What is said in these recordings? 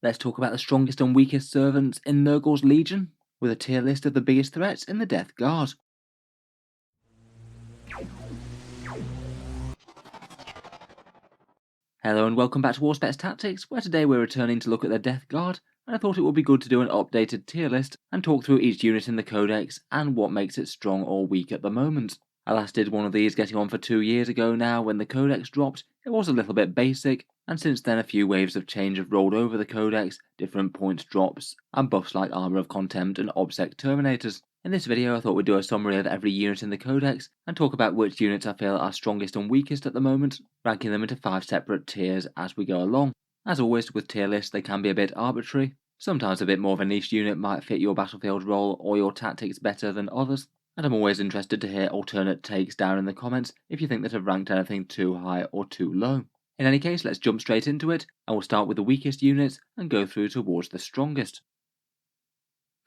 Let's talk about the strongest and weakest servants in Nurgle's Legion, with a tier list of the biggest threats in the Death Guard. Hello and welcome back to Auspex Tactics, where today we're returning to look at the Death Guard, and I thought it would be good to do an updated tier list and talk through each unit in the Codex and what makes it strong or weak at the moment. I last did one of these getting on for 2 years ago now when the Codex dropped. It was a little bit basic, and since then a few waves of change have rolled over the Codex, different points drops, and buffs like Armour of Contempt and Auspex Terminators. In this video I thought we'd do a summary of every unit in the Codex, and talk about which units I feel are strongest and weakest at the moment, ranking them into 5 separate tiers as we go along. As always with tier lists, they can be a bit arbitrary. Sometimes a bit more of a niche unit might fit your battlefield role or your tactics better than others, and I'm always interested to hear alternate takes down in the comments if you think that I've ranked anything too high or too low. In any case, let's jump straight into it, and we'll start with the weakest units and go through towards the strongest.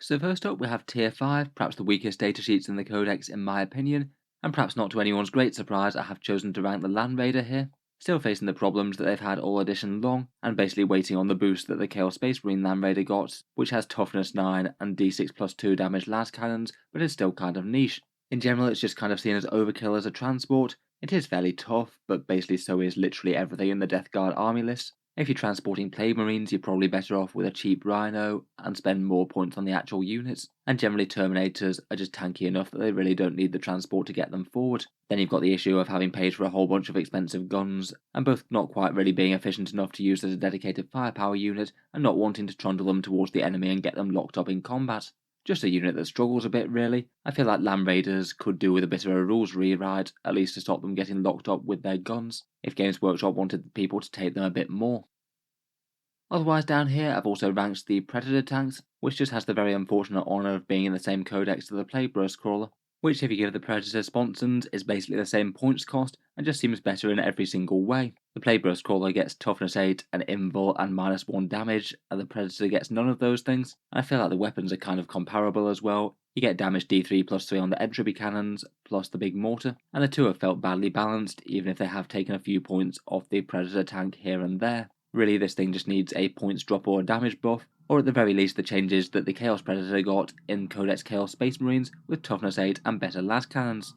So first up we have tier 5, perhaps the weakest datasheets in the Codex in my opinion, and perhaps not to anyone's great surprise I have chosen to rank the Land Raider here, still facing the problems that they've had all edition long, and basically waiting on the boost that the Chaos Space Marine Land Raider got, which has toughness 9 and d6 plus 2 damage las cannons, but is still kind of niche. In general it's just kind of seen as overkill as a transport. It is fairly tough, but basically so is literally everything in the Death Guard army list. If you're transporting Plague Marines, you're probably better off with a cheap Rhino and spend more points on the actual units, and generally Terminators are just tanky enough that they really don't need the transport to get them forward. Then you've got the issue of having paid for a whole bunch of expensive guns, and both not quite really being efficient enough to use as a dedicated firepower unit, and not wanting to trundle them towards the enemy and get them locked up in combat. Just a unit that struggles a bit really. I feel like Land Raiders could do with a bit of a rules rewrite, at least to stop them getting locked up with their guns, if Games Workshop wanted people to take them a bit more. Otherwise down here I've also ranked the Predator tanks, which just has the very unfortunate honour of being in the same codex as the Plague Burst Crawler, which if you give the Predator sponsons is basically the same points cost and just seems better in every single way. The Plague Burst Crawler gets toughness 8 and invul and -1 damage, and the Predator gets none of those things, and I feel like the weapons are kind of comparable as well. You get damage d3 plus 3 on the entropy cannons, plus the big mortar, and the two have felt badly balanced even if they have taken a few points off the Predator tank here and there. Really this thing just needs a points drop or a damage buff, or at the very least the changes that the Chaos Predator got in Codex Chaos Space Marines with toughness 8 and better las cannons.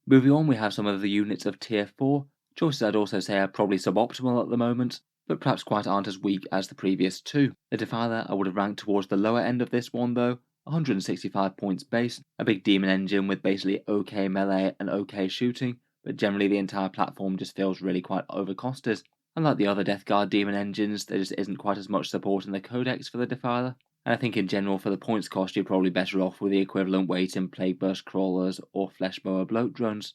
Moving on we have some of the units of tier 4, choices I'd also say are probably suboptimal at the moment, but perhaps quite aren't as weak as the previous two. The Defiler I would have ranked towards the lower end of this one though, 165 points base, a big demon engine with basically okay melee and okay shooting, but generally the entire platform just feels really quite overcosted. Unlike the other Death Guard demon engines, there just isn't quite as much support in the Codex for the Defiler, and I think in general for the points cost you're probably better off with the equivalent weight in Plague Burst Crawlers or Fleshbower Bloat Drones.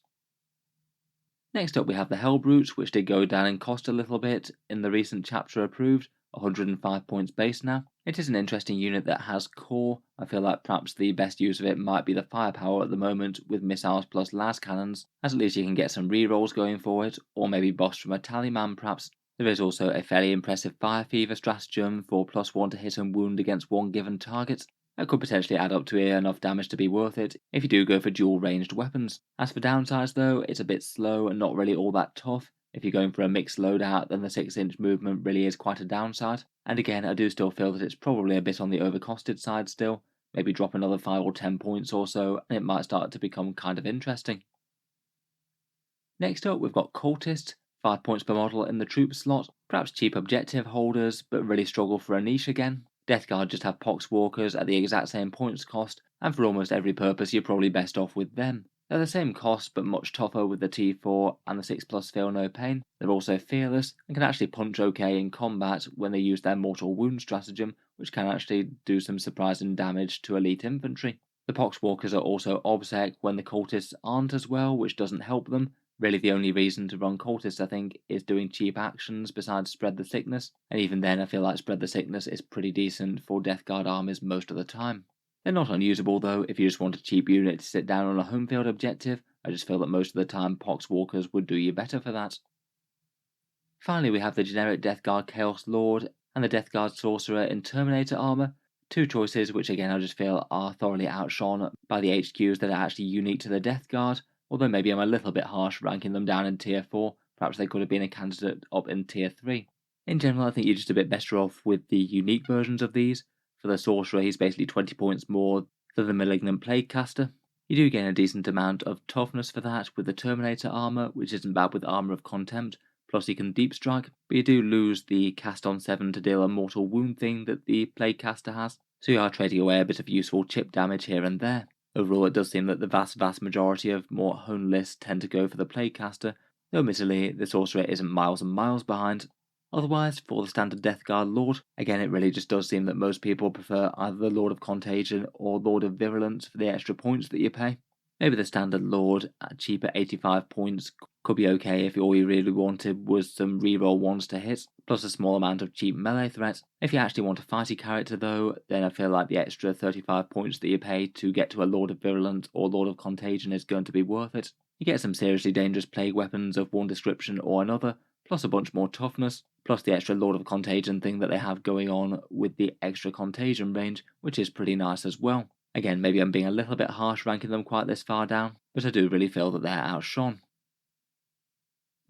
Next up we have the Hellbrutes, which did go down in cost a little bit in the recent chapter approved, 105 points base now. It is an interesting unit that has core. I feel like perhaps the best use of it might be the firepower at the moment with missiles plus las cannons, as at least you can get some rerolls going for it, or maybe buffs from a Tallyman perhaps. There is also a fairly impressive Fire Fever stratagem for +1 to hit and wound against one given target. That could potentially add up to enough damage to be worth it if you do go for dual ranged weapons. As for downsides though, it's a bit slow and not really all that tough. If you're going for a mixed loadout, then the 6-inch movement really is quite a downside, and again I do still feel that it's probably a bit on the overcosted side still. Maybe drop another 5 or 10 points or so and it might start to become kind of interesting. Next up we've got Cultists, 5 points per model in the troop slot, perhaps cheap objective holders but really struggle for a niche again. Death Guard just have Poxwalkers at the exact same points cost, and for almost every purpose you're probably best off with them. They're the same cost but much tougher with the T4 and the 6+ feel no pain. They're also fearless and can actually punch okay in combat when they use their mortal wound stratagem, which can actually do some surprising damage to elite infantry. The Poxwalkers are also obsec when the cultists aren't as well, which doesn't help them. Really the only reason to run cultists I think is doing cheap actions besides spread the sickness, and even then I feel like spread the sickness is pretty decent for Death Guard armies most of the time. They're not unusable though if you just want a cheap unit to sit down on a home field objective. I just feel that most of the time Poxwalkers would do you better for that. Finally we have the generic Death Guard Chaos Lord and the Death Guard Sorcerer in Terminator armour, two choices which again I just feel are thoroughly outshone by the HQs that are actually unique to the Death Guard, although maybe I'm a little bit harsh ranking them down in tier 4, perhaps they could have been a candidate up in tier 3. In general, I think you're just a bit better off with the unique versions of these. For the Sorcerer, he's basically 20 points more than the Malignant Plague Caster. You do gain a decent amount of toughness for that with the Terminator armor, which isn't bad with Armor of Contempt, plus you can Deep Strike, but you do lose the Cast on 7 to deal a mortal wound thing that the Plague Caster has, so you are trading away a bit of useful chip damage here and there. Overall, it does seem that the vast majority of more honed lists tend to go for the Plague Caster, though admittedly the Sorcerer isn't miles and miles behind. Otherwise, for the standard Death Guard Lord, again it really just does seem that most people prefer either the Lord of Contagion or Lord of Virulence for the extra points that you pay. Maybe the standard Lord at cheaper 85 points could be okay if all you really wanted was some reroll ones to hit, plus a small amount of cheap melee threat. If you actually want a fighty character though, then I feel like the extra 35 points that you pay to get to a Lord of Virulence or Lord of Contagion is going to be worth it. You get some seriously dangerous plague weapons of one description or another, plus a bunch more toughness, plus the extra Lord of Contagion thing that they have going on with the extra contagion range, which is pretty nice as well. Again, maybe I'm being a little bit harsh ranking them quite this far down, but I do really feel that they're outshone.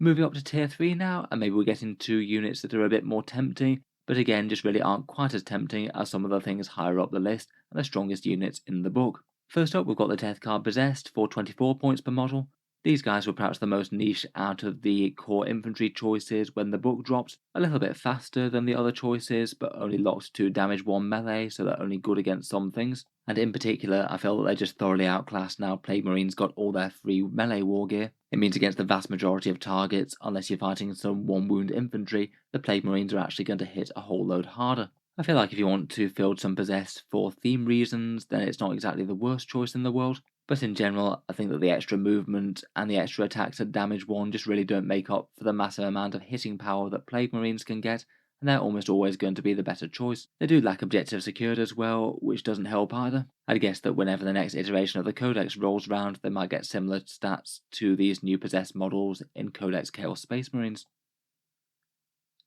Moving up to tier 3 now, and maybe we're getting to units that are a bit more tempting, but again just really aren't quite as tempting as some of the things higher up the list and the strongest units in the book. First up, we've got the Death Card Possessed for 24 points per model. These guys were perhaps the most niche out of the core infantry choices when the book dropped, a little bit faster than the other choices, but only locked to damage 1 melee, so they're only good against some things. And in particular, I feel that they're just thoroughly outclassed now Plague Marines got all their free melee war gear. It means against the vast majority of targets, unless you're fighting some 1-wound infantry, the Plague Marines are actually going to hit a whole load harder. I feel like if you want to field some Possessed for theme reasons, then it's not exactly the worst choice in the world. But in general, I think that the extra movement and the extra attacks at damage 1 just really don't make up for the massive amount of hitting power that Plague Marines can get, and they're almost always going to be the better choice. They do lack objective secured as well, which doesn't help either. I'd guess that whenever the next iteration of the Codex rolls around, they might get similar stats to these new Possessed models in Codex Chaos Space Marines.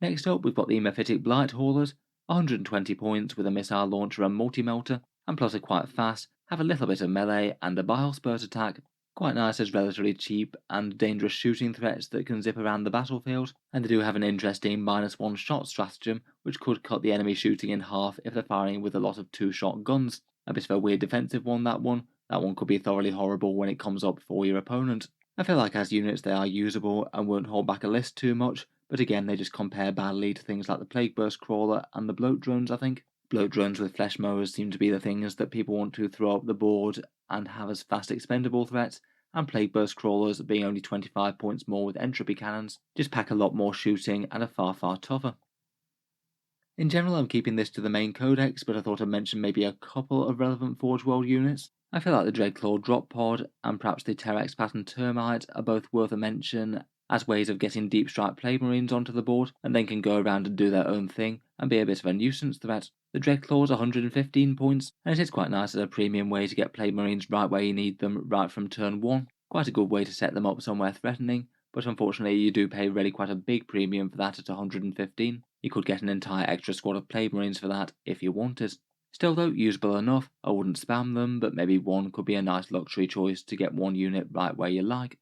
Next up, we've got the Mephitic Blight Haulers, 120 points with a missile launcher and multi-melter, and plus are quite fast, have a little bit of melee and a bile spurt attack. Quite nice as relatively cheap and dangerous shooting threats that can zip around the battlefield, and they do have an interesting -1 shot stratagem which could cut the enemy shooting in half if they're firing with a lot of 2-shot guns. A bit of a weird defensive one, that one. That one could be thoroughly horrible when it comes up for your opponent. I feel like as units they are usable and won't hold back a list too much, but again they just compare badly to things like the Plague Burst Crawler and the Bloat Drones, I think. Bloat Drones with Flesh Mowers seem to be the things that people want to throw up the board and have as fast expendable threats, and Plague Burst Crawlers being only 25 points more with Entropy Cannons just pack a lot more shooting and are far tougher. In general, I'm keeping this to the main codex, but I thought I'd mention maybe a couple of relevant Forge World units. I feel like the Dreadclaw Drop Pod and perhaps the Terex Pattern Termite are both worth a mention as ways of getting Deep Strike Plague Marines onto the board, and then can go around and do their own thing and be a bit of a nuisance threat. The Dreadclaw's 115 points, and it is quite nice as a premium way to get Plague Marines right where you need them right from turn 1. Quite a good way to set them up somewhere threatening, but unfortunately you do pay really quite a big premium for that at 115. You could get an entire extra squad of Plague Marines for that if you wanted. Still though, usable enough. I wouldn't spam them, but maybe one could be a nice luxury choice to get one unit right where you like.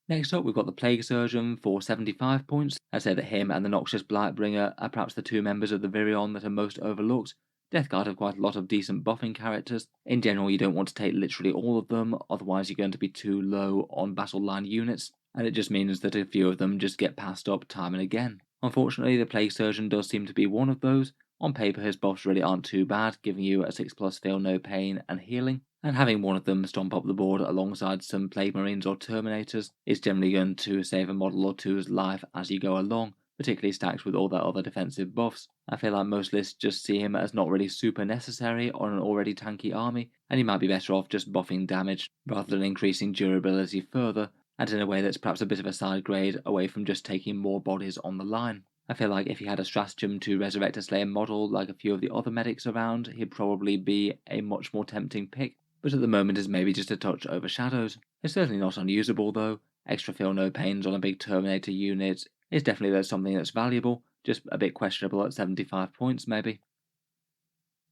Next up, we've got the Plague Surgeon for 75 points. I'd say that him and the Noxious Blightbringer are perhaps the two members of the Virion that are most overlooked. Death Guard have quite a lot of decent buffing characters. In general, you don't want to take literally all of them, otherwise you're going to be too low on battle line units, and it just means that a few of them just get passed up time and again. Unfortunately, the Plague Surgeon does seem to be one of those. On paper, his buffs really aren't too bad, giving you a 6+ feel no pain and healing, and having one of them stomp up the board alongside some Plague Marines or Terminators is generally going to save a model or two's life as you go along, particularly stacked with all their other defensive buffs. I feel like most lists just see him as not really super necessary on an already tanky army, and he might be better off just buffing damage rather than increasing durability further, and in a way that's perhaps a bit of a side grade away from just taking more bodies on the line. I feel like if he had a stratagem to resurrect a slain model like a few of the other medics around, he'd probably be a much more tempting pick, but at the moment is maybe just a touch overshadowed. It's certainly not unusable though. Extra feel no pains on a big Terminator unit is definitely something that's valuable, just a bit questionable at 75 points maybe.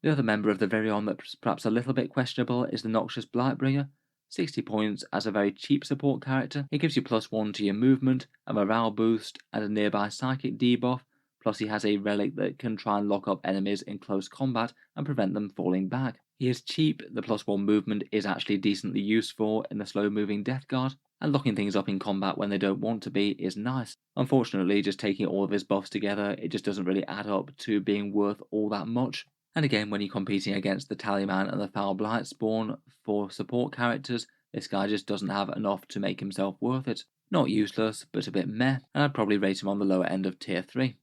The other member of the Virion that's perhaps a little bit questionable is the Noxious Blightbringer. 60 points as a very cheap support character. It gives you +1 to your movement, a morale boost, and a nearby psychic debuff, plus he has a relic that can try and lock up enemies in close combat and prevent them falling back. He is cheap, the +1 movement is actually decently useful in the slow moving Death Guard, and locking things up in combat when they don't want to be is nice. Unfortunately, just taking all of his buffs together, it just doesn't really add up to being worth all that much. And again, when you're competing against the Tallyman and the Foul Blightspawn for support characters, this guy just doesn't have enough to make himself worth it. Not useless, but a bit meh, and I'd probably rate him on the lower end of tier 3.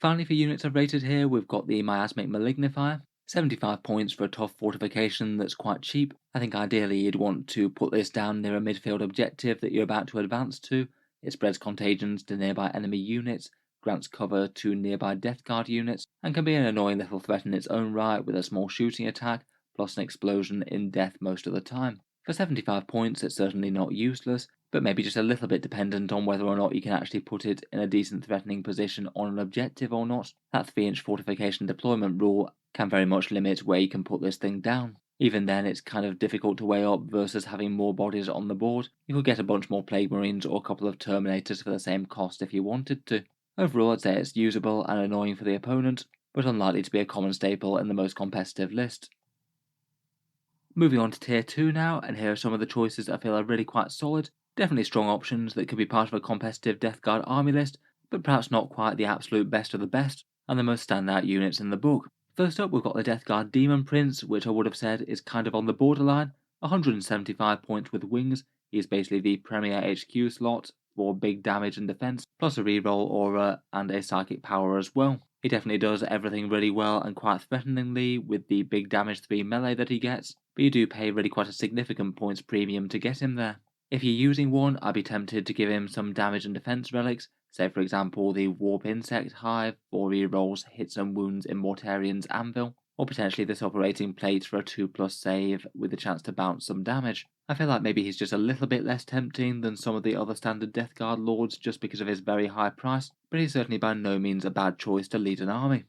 Finally, for units I've rated here, we've got the Miasmic Malignifier. 75 points for a tough fortification that's quite cheap. I think ideally you'd want to put this down near a midfield objective that you're about to advance to. It spreads contagions to nearby enemy units, grants cover to nearby Death Guard units, and can be an annoying little threat in its own right with a small shooting attack, plus an explosion in death most of the time. For 75 points, it's certainly not useless, but maybe just a little bit dependent on whether or not you can actually put it in a decent threatening position on an objective or not. That 3-inch fortification deployment rule can very much limit where you can put this thing down. Even then, it's kind of difficult to weigh up versus having more bodies on the board. You could get a bunch more Plague Marines or a couple of Terminators for the same cost if you wanted to. Overall, I'd say it's usable and annoying for the opponent, but unlikely to be a common staple in the most competitive list. Moving on to tier 2 now, and here are some of the choices I feel are really quite solid. Definitely strong options that could be part of a competitive Death Guard army list, but perhaps not quite the absolute best of the best, and the most standout units in the book. First up, we've got the Death Guard Demon Prince, which I would have said is kind of on the borderline. 175 points with wings. He's basically the premier HQ slot for big damage and defense, plus a reroll aura and a psychic power as well. He definitely does everything really well and quite threateningly with the big damage 3 melee that he gets, but you do pay really quite a significant points premium to get him there. If you're using one, I'd be tempted to give him some damage and defense relics, say for example the Warp Insect Hive for rerolls hits and wounds in Mortarion's Anvil, or potentially this operating plate for a 2+ save with the chance to bounce some damage. I feel like maybe he's just a little bit less tempting than some of the other standard Death Guard lords just because of his very high price, but he's certainly by no means a bad choice to lead an army.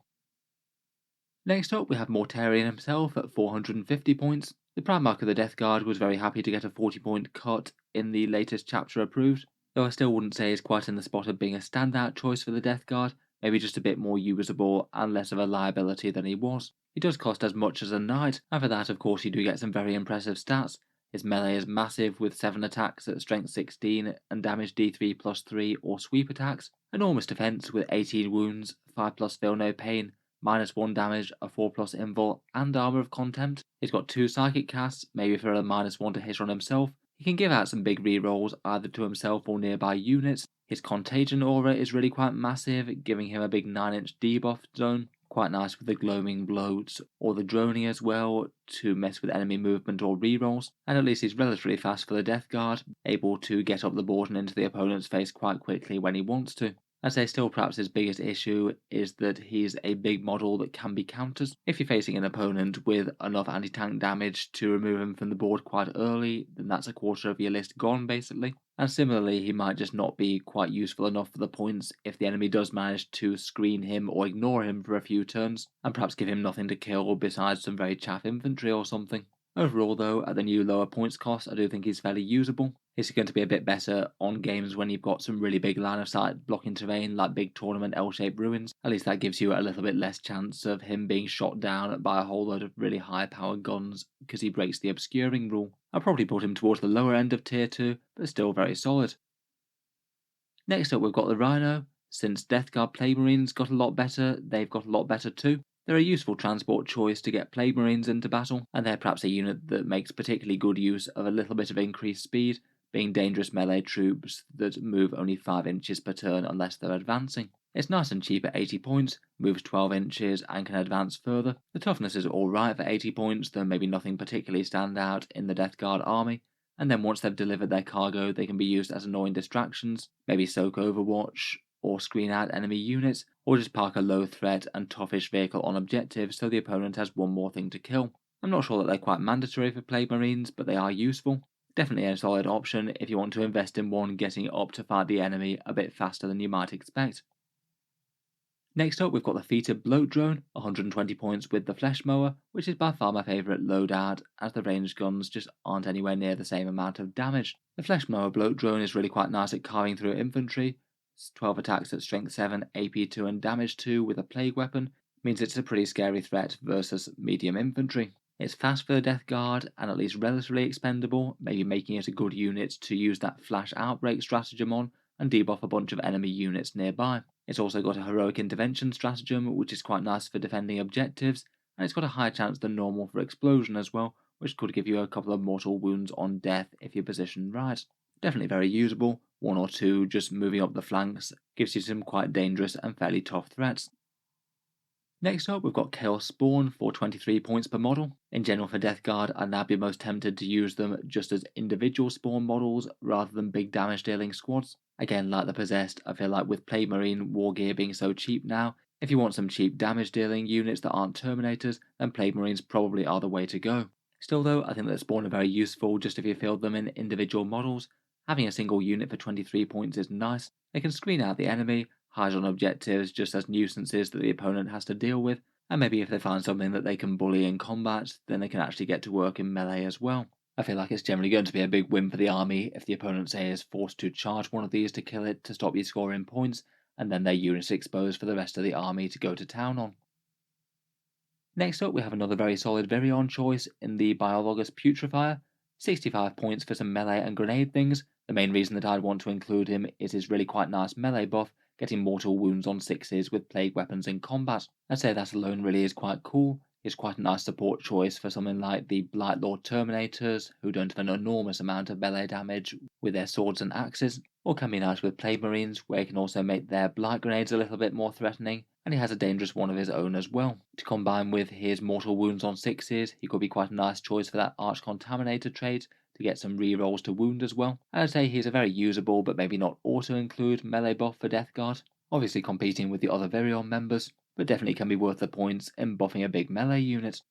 Next up, we have Mortarion himself at 450 points. The Primarch of the Death Guard was very happy to get a 40-point cut in the latest chapter approved, though I still wouldn't say he's quite in the spot of being a standout choice for the Death Guard, maybe just a bit more usable and less of a liability than he was. He does cost as much as a Knight, and for that of course you do get some very impressive stats. His melee is massive with 7 attacks at strength 16 and damage D3 plus 3 or sweep attacks, enormous defense with 18 wounds, 5+ feel no pain, -1 damage, a 4+ invul, and armor of contempt. He's got 2 psychic casts, maybe for a -1 to hit on himself. He can give out some big rerolls either to himself or nearby units. His contagion aura is really quite massive, giving him a big 9-inch debuff zone. Quite nice with the gloaming bloats or the droning as well to mess with enemy movement or rerolls, and at least he's relatively fast for the Death Guard, able to get up the board and into the opponent's face quite quickly when he wants to. I'd say still perhaps his biggest issue is that he's a big model that can be countered. If you're facing an opponent with enough anti-tank damage to remove him from the board quite early, then that's a quarter of your list gone basically. And similarly, he might just not be quite useful enough for the points if the enemy does manage to screen him or ignore him for a few turns, and perhaps give him nothing to kill besides some very chaff infantry or something. Overall though, at the new lower points cost, I do think he's fairly usable. He's going to be a bit better on games when you've got some really big line of sight blocking terrain like big tournament L-shaped ruins. At least that gives you a little bit less chance of him being shot down by a whole load of really high powered guns because he breaks the obscuring rule. I'll probably put him towards the lower end of tier 2, but still very solid. Next up we've got the Rhino. Since Death Guard Plague Marines got a lot better, they've got a lot better too. They're a useful transport choice to get Plague Marines into battle, and they're perhaps a unit that makes particularly good use of a little bit of increased speed, being dangerous melee troops that move only 5 inches per turn unless they're advancing. It's nice and cheap at 80 points, moves 12 inches and can advance further. The toughness is alright for 80 points, though maybe nothing particularly stand out in the Death Guard army, and then once they've delivered their cargo they can be used as annoying distractions, maybe soak Overwatch, or screen out enemy units, or just park a low threat and toughish vehicle on objectives so the opponent has one more thing to kill. I'm not sure that they're quite mandatory for Plague Marines, but they are useful. Definitely a solid option if you want to invest in one getting up to fight the enemy a bit faster than you might expect. Next up, we've got the Feated Bloat Drone, 120 points with the Flesh Mower, which is by far my favourite loadout, as the ranged guns just aren't anywhere near the same amount of damage. The Flesh Mower Bloat Drone is really quite nice at carving through infantry. 12 attacks at Strength 7, AP 2 and Damage 2 with a Plague Weapon means it's a pretty scary threat versus medium infantry. It's fast for the Death Guard and at least relatively expendable, maybe making it a good unit to use that Flash Outbreak stratagem on and debuff a bunch of enemy units nearby. It's also got a Heroic Intervention stratagem, which is quite nice for defending objectives, and it's got a higher chance than normal for explosion as well, which could give you a couple of mortal wounds on death if you're positioned right. Definitely very usable, one or two just moving up the flanks gives you some quite dangerous and fairly tough threats. Next up, we've got Chaos Spawn for 23 points per model. In general for Death Guard, I'd now be most tempted to use them just as individual spawn models rather than big damage dealing squads. Again, like the Possessed, I feel like with Plague Marine war gear being so cheap now, if you want some cheap damage dealing units that aren't Terminators, then Plague Marines probably are the way to go. Still though, I think that Spawn are very useful just if you field them in individual models. Having a single unit for 23 points is nice. They can screen out the enemy, hide on objectives just as nuisances that the opponent has to deal with, and maybe if they find something that they can bully in combat, then they can actually get to work in melee as well. I feel like it's generally going to be a big win for the army if the opponent, say, is forced to charge one of these to kill it to stop you scoring points, and then their units exposed for the rest of the army to go to town on. Next up, we have another very solid Virion choice in the Biologus Putrefier. 65 points for some melee and grenade things. The main reason that I'd want to include him is his really quite nice melee buff, getting mortal wounds on 6s with plague weapons in combat. I'd say that alone really is quite cool. It's quite a nice support choice for something like the Blightlord Terminators, who don't have an enormous amount of melee damage with their swords and axes, or can be nice with Plague Marines, where he can also make their Blight Grenades a little bit more threatening, and he has a dangerous one of his own as well. To combine with his mortal wounds on 6s, he could be quite a nice choice for that Arch Contaminator trait, to get some rerolls to wound as well. I'd say he's a very usable but maybe not auto-include melee buff for Death Guard, obviously competing with the other Virion members, but definitely can be worth the points in buffing a big melee unit.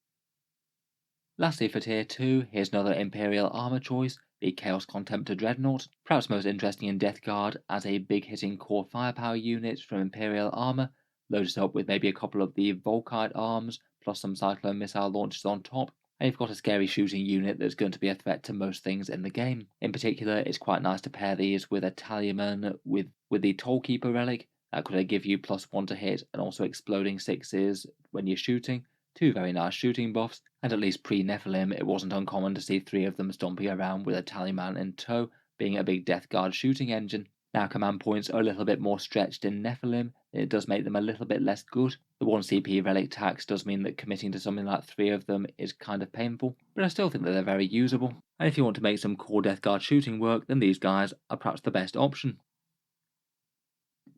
Lastly for tier 2, here's another Imperial armor choice, the Chaos Contemptor Dreadnought, perhaps most interesting in Death Guard as a big hitting core firepower unit from Imperial armor, loaded up with maybe a couple of the Volkite arms, plus some Cyclone missile launchers on top, and you've got a scary shooting unit that's going to be a threat to most things in the game. In particular, it's quite nice to pair these with a Tallyman with the Tollkeeper relic. That could give you +1 to hit and also exploding 6s when you're shooting. Two very nice shooting buffs, and at least pre-Nephilim it wasn't uncommon to see 3 of them stomping around with a Tallyman in tow, being a big Death Guard shooting engine. Now command points are a little bit more stretched in Nephilim, it does make them a little bit less good. The 1 CP relic tax does mean that committing to something like 3 of them is kind of painful, but I still think that they're very usable, and if you want to make some core Death Guard shooting work, then these guys are perhaps the best option.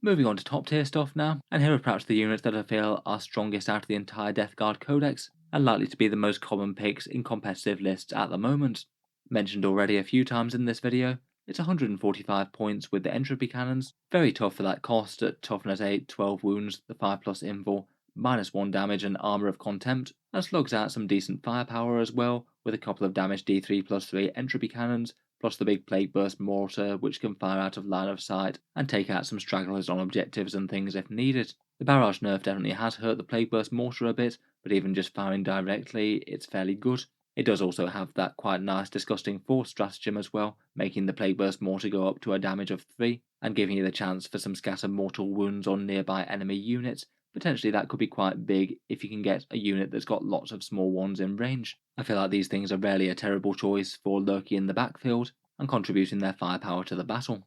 Moving on to top tier stuff now, and here are perhaps the units that I feel are strongest out of the entire Death Guard Codex, and likely to be the most common picks in competitive lists at the moment. Mentioned already a few times in this video, it's 145 points with the Entropy Cannons, very tough for that cost at Toughness 8, 12 wounds, the 5+ invul, -1 damage and Armour of Contempt, and slugs out some decent firepower as well, with a couple of damage D3+3 Entropy Cannons, plus the big Plague Burst Mortar, which can fire out of line of sight and take out some stragglers on objectives and things if needed. The barrage nerf definitely has hurt the Plague Burst Mortar a bit, but even just firing directly, it's fairly good. It does also have that quite nice Disgusting Force stratagem as well, making the Plague Burst Mortar go up to a damage of 3, and giving you the chance for some scatter mortal wounds on nearby enemy units. Potentially that could be quite big if you can get a unit that's got lots of small ones in range. I feel like these things are rarely a terrible choice for lurking in the backfield and contributing their firepower to the battle.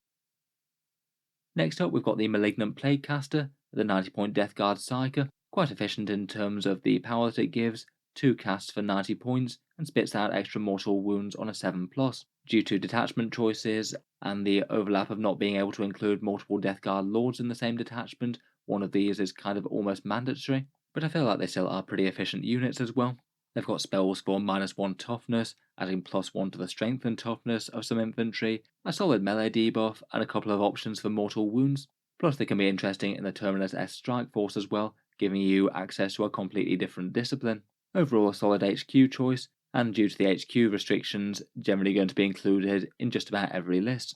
Next up we've got the Malignant Plaguecaster, the 90-point Death Guard Psyker, quite efficient in terms of the power that it gives, 2 casts for 90 points and spits out extra mortal wounds on a 7+. Due to detachment choices and the overlap of not being able to include multiple Death Guard Lords in the same detachment, one of these is kind of almost mandatory, but I feel like they still are pretty efficient units as well. They've got spells for -1 toughness, adding +1 to the strength and toughness of some infantry, a solid melee debuff, and a couple of options for mortal wounds. Plus they can be interesting in the Terminus S Strike Force as well, giving you access to a completely different discipline. Overall a solid HQ choice, and due to the HQ restrictions, generally going to be included in just about every list.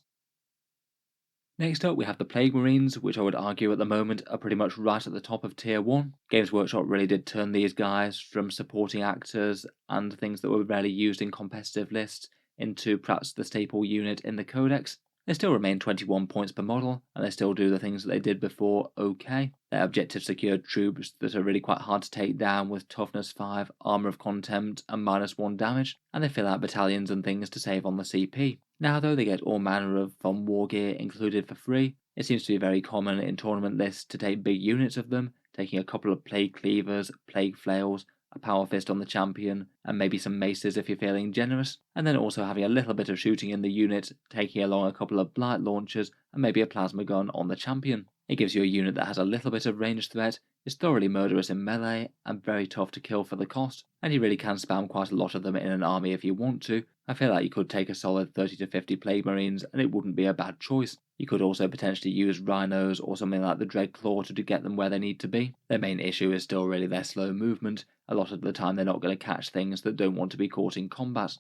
Next up, we have the Plague Marines, which I would argue at the moment are pretty much right at the top of Tier 1. Games Workshop really did turn these guys from supporting actors and things that were rarely used in competitive lists into perhaps the staple unit in the Codex. They still remain 21 points per model, and they still do the things that they did before okay. They're objective secured troops that are really quite hard to take down with toughness 5, armour of contempt, and -1 damage, and they fill out battalions and things to save on the CP. Now though, they get all manner of fun war gear included for free. It seems to be very common in tournament lists to take big units of them, taking a couple of plague cleavers, plague flails, a power fist on the champion, and maybe some maces if you're feeling generous, and then also having a little bit of shooting in the unit, taking along a couple of blight launchers, and maybe a plasma gun on the champion. It gives you a unit that has a little bit of range threat, is thoroughly murderous in melee, and very tough to kill for the cost, and you really can spam quite a lot of them in an army if you want to. I feel like you could take a solid 30 to 50 Plague Marines and it wouldn't be a bad choice. You could also potentially use Rhinos or something like the Dreadclaw to get them where they need to be. Their main issue is still really their slow movement. A lot of the time they're not going to catch things that don't want to be caught in combat.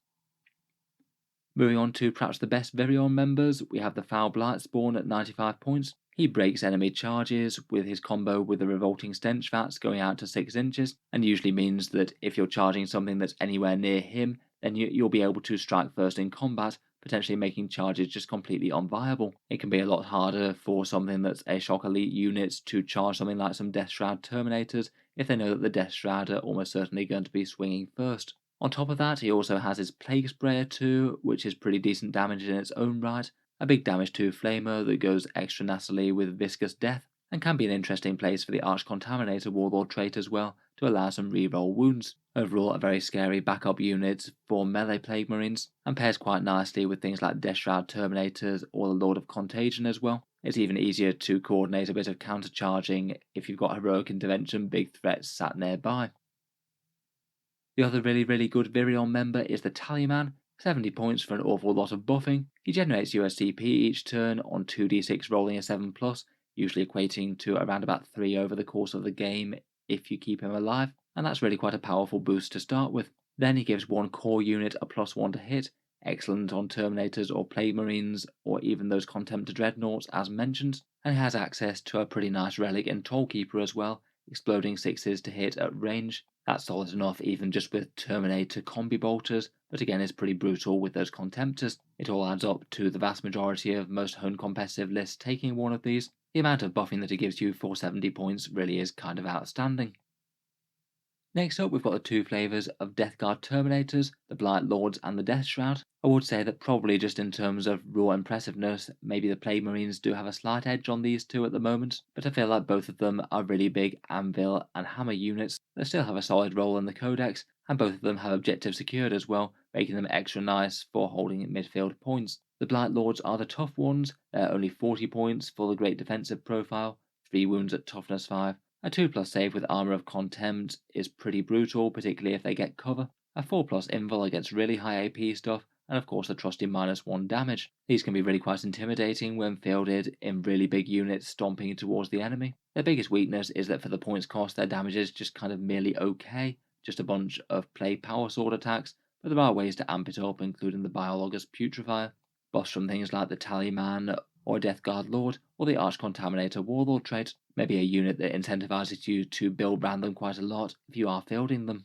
Moving on to perhaps the best Virion members, we have the Foul Blight Spawn at 95 points. He breaks enemy charges with his combo with the Revolting Stench Vats going out to 6 inches, and usually means that if you're charging something that's anywhere near him, then you'll be able to strike first in combat, potentially making charges just completely unviable. It can be a lot harder for something that's a Shock Elite unit to charge something like some Death Shroud Terminators if they know that the Death Shroud are almost certainly going to be swinging first. On top of that, he also has his Plague Sprayer too, which is pretty decent damage in its own right, a big damage 2 Flamer that goes extra nastily with Viscous Death, and can be an interesting place for the Arch Contaminator Warlord trait as well, to allow some reroll wounds. Overall, a very scary backup unit for melee Plague Marines, and pairs quite nicely with things like Death Shroud Terminators or the Lord of Contagion as well. It's even easier to coordinate a bit of counter-charging if you've got Heroic Intervention big threats sat nearby. The other really good Virion member is the Tallyman, 70 points for an awful lot of buffing. He generates USCP each turn on 2d6 rolling a 7+, usually equating to around about 3 over the course of the game if you keep him alive, and that's really quite a powerful boost to start with. Then he gives one core unit a +1 to hit, excellent on Terminators or Plague Marines, or even those Contemptor Dreadnoughts as mentioned, and he has access to a pretty nice relic in Tollkeeper as well, exploding 6s to hit at range. That's solid enough even just with Terminator combi bolters, but again is pretty brutal with those Contemptors. It all adds up to the vast majority of most home competitive lists taking one of these. The amount of buffing that it gives you for 70 points really is kind of outstanding. Next up, we've got the two flavours of Death Guard Terminators, the Blight Lords and the Death Shroud. I would say that probably just in terms of raw impressiveness, maybe the Plague Marines do have a slight edge on these two at the moment, but I feel like both of them are really big anvil and hammer units that still have a solid role in the Codex, and both of them have objectives secured as well, making them extra nice for holding midfield points. The Blight Lords are the tough ones, they're only 40 points for the great defensive profile, 3 wounds at toughness 5, a 2+ save with Armour of Contempt is pretty brutal, particularly if they get cover. A 4+ invul against really high AP stuff, and of course the trusty -1 damage. These can be really quite intimidating when fielded in really big units stomping towards the enemy. Their biggest weakness is that for the points cost, their damage is just kind of merely okay, just a bunch of play power sword attacks, but there are ways to amp it up, including the Biologous Putrefier, buffs from things like the Tallyman or Death Guard Lord, or the Arch Contaminator Warlord trait, maybe a unit that incentivizes you to build around them quite a lot if you are fielding them.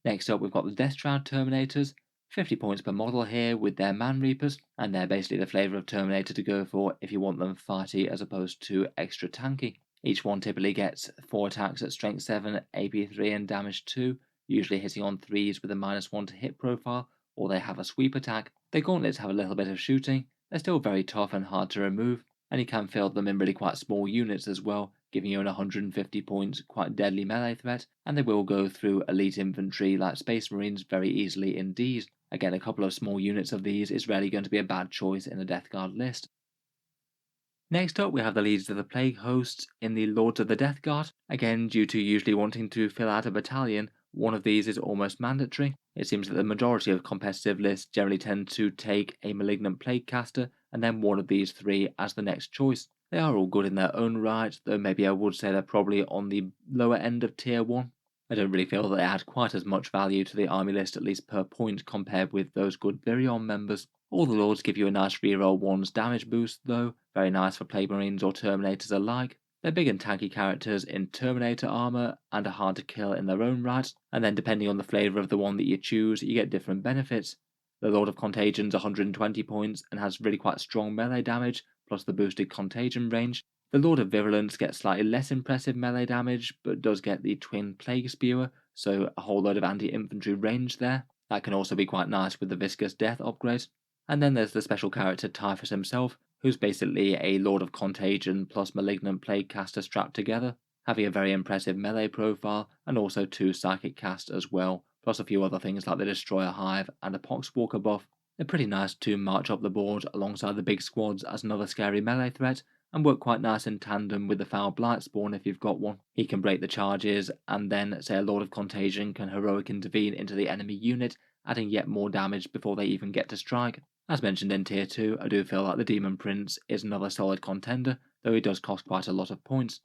Next up, we've got the Death Shroud Terminators, 50 points per model here with their Man Reapers, and they're basically the flavour of Terminator to go for if you want them fighty as opposed to extra tanky. Each one typically gets 4 attacks at Strength 7, AP 3 and Damage 2, usually hitting on 3s with a -1 to hit profile, or they have a sweep attack. Their gauntlets have a little bit of shooting, they're still very tough and hard to remove, and you can field them in really quite small units as well, giving you an 150 points quite deadly melee threat, and they will go through elite infantry like Space Marines very easily indeed. Again, a couple of small units of these is rarely going to be a bad choice in a Death Guard list. Next up, we have the leaders of the Plague Hosts in the Lords of the Death Guard. Again, due to usually wanting to fill out a battalion, one of these is almost mandatory. It seems that the majority of competitive lists generally tend to take a Malignant Plague Caster and then one of these 3 as the next choice. They are all good in their own right, though maybe I would say they're probably on the lower end of tier 1. I don't really feel that they add quite as much value to the army list, at least per point, compared with those good Virion members. All the lords give you a nice reroll 1's damage boost though, very nice for Plague Marines or Terminators alike. They're big and tanky characters in Terminator armor and are hard to kill in their own right, and then depending on the flavour of the one that you choose, you get different benefits. The Lord of Contagion is 120 points and has really quite strong melee damage, plus the boosted contagion range. The Lord of Virulence gets slightly less impressive melee damage, but does get the Twin Plague Spewer, so a whole load of anti-infantry range there. That can also be quite nice with the Viscous Death upgrade. And then there's the special character Typhus himself, who's basically a Lord of Contagion plus Malignant Plague caster strapped together, having a very impressive melee profile and also 2 Psychic cast as well, plus a few other things like the Destroyer Hive and a Poxwalker buff. They're pretty nice to march up the board alongside the big squads as another scary melee threat, and work quite nice in tandem with the Foul Blight spawn if you've got one. He can break the charges, and then say a Lord of Contagion can heroic intervene into the enemy unit, adding yet more damage before they even get to strike. As mentioned in Tier 2, I do feel like the Demon Prince is another solid contender, though he does cost quite a lot of points.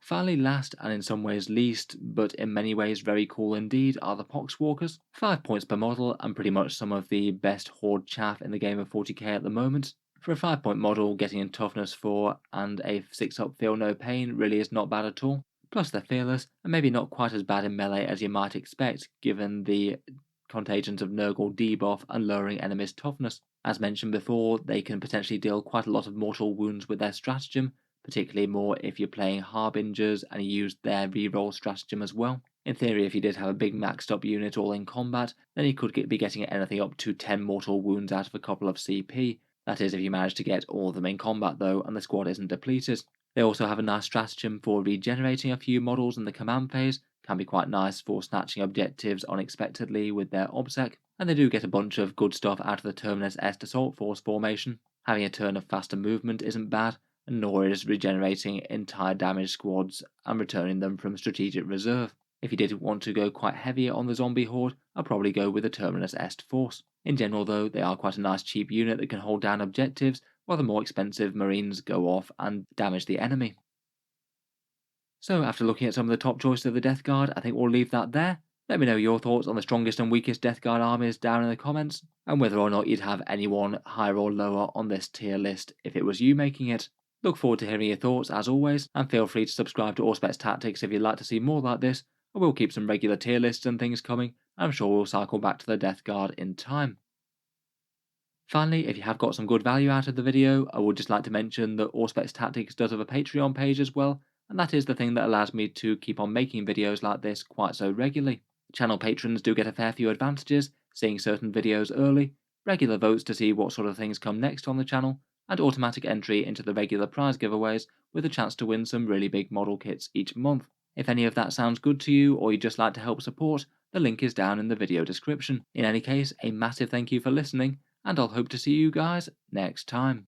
Finally last, and in some ways least, but in many ways very cool indeed, are the Poxwalkers. 5 points per model, and pretty much some of the best horde chaff in the game of 40k at the moment. For a 5-point model, getting in toughness 4 and a 6-up feel no pain really is not bad at all. Plus they're fearless, and maybe not quite as bad in melee as you might expect, given the contagions of Nurgle debuff and lowering enemies' toughness. As mentioned before, they can potentially deal quite a lot of mortal wounds with their stratagem, particularly more if you're playing Harbingers and you use their reroll stratagem as well. In theory, if you did have a big maxed up unit all in combat, then you could be getting anything up to 10 mortal wounds out of a couple of CP. That is if you manage to get all of them in combat though, and the squad isn't depleted. They also have a nice stratagem for regenerating a few models in the command phase, can be quite nice for snatching objectives unexpectedly with their obsec, and they do get a bunch of good stuff out of the Terminus Est Assault Force formation. Having a turn of faster movement isn't bad, and nor is regenerating entire damage squads and returning them from strategic reserve. If you did want to go quite heavier on the zombie horde, I'd probably go with the Terminus Est Force. In general though, they are quite a nice cheap unit that can hold down objectives, while the more expensive Marines go off and damage the enemy. So after looking at some of the top choices of the Death Guard, I think we'll leave that there. Let me know your thoughts on the strongest and weakest Death Guard armies down in the comments, and whether or not you'd have anyone higher or lower on this tier list if it was you making it. Look forward to hearing your thoughts as always, and feel free to subscribe to Auspex Tactics if you'd like to see more like this. I will keep some regular tier lists and things coming, and I'm sure we'll cycle back to the Death Guard in time. Finally, if you have got some good value out of the video, I would just like to mention that Auspex Tactics does have a Patreon page as well, and that is the thing that allows me to keep on making videos like this quite so regularly. Channel patrons do get a fair few advantages, seeing certain videos early, regular votes to see what sort of things come next on the channel, and automatic entry into the regular prize giveaways with a chance to win some really big model kits each month. If any of that sounds good to you, or you'd just like to help support, the link is down in the video description. In any case, a massive thank you for listening, and I'll hope to see you guys next time.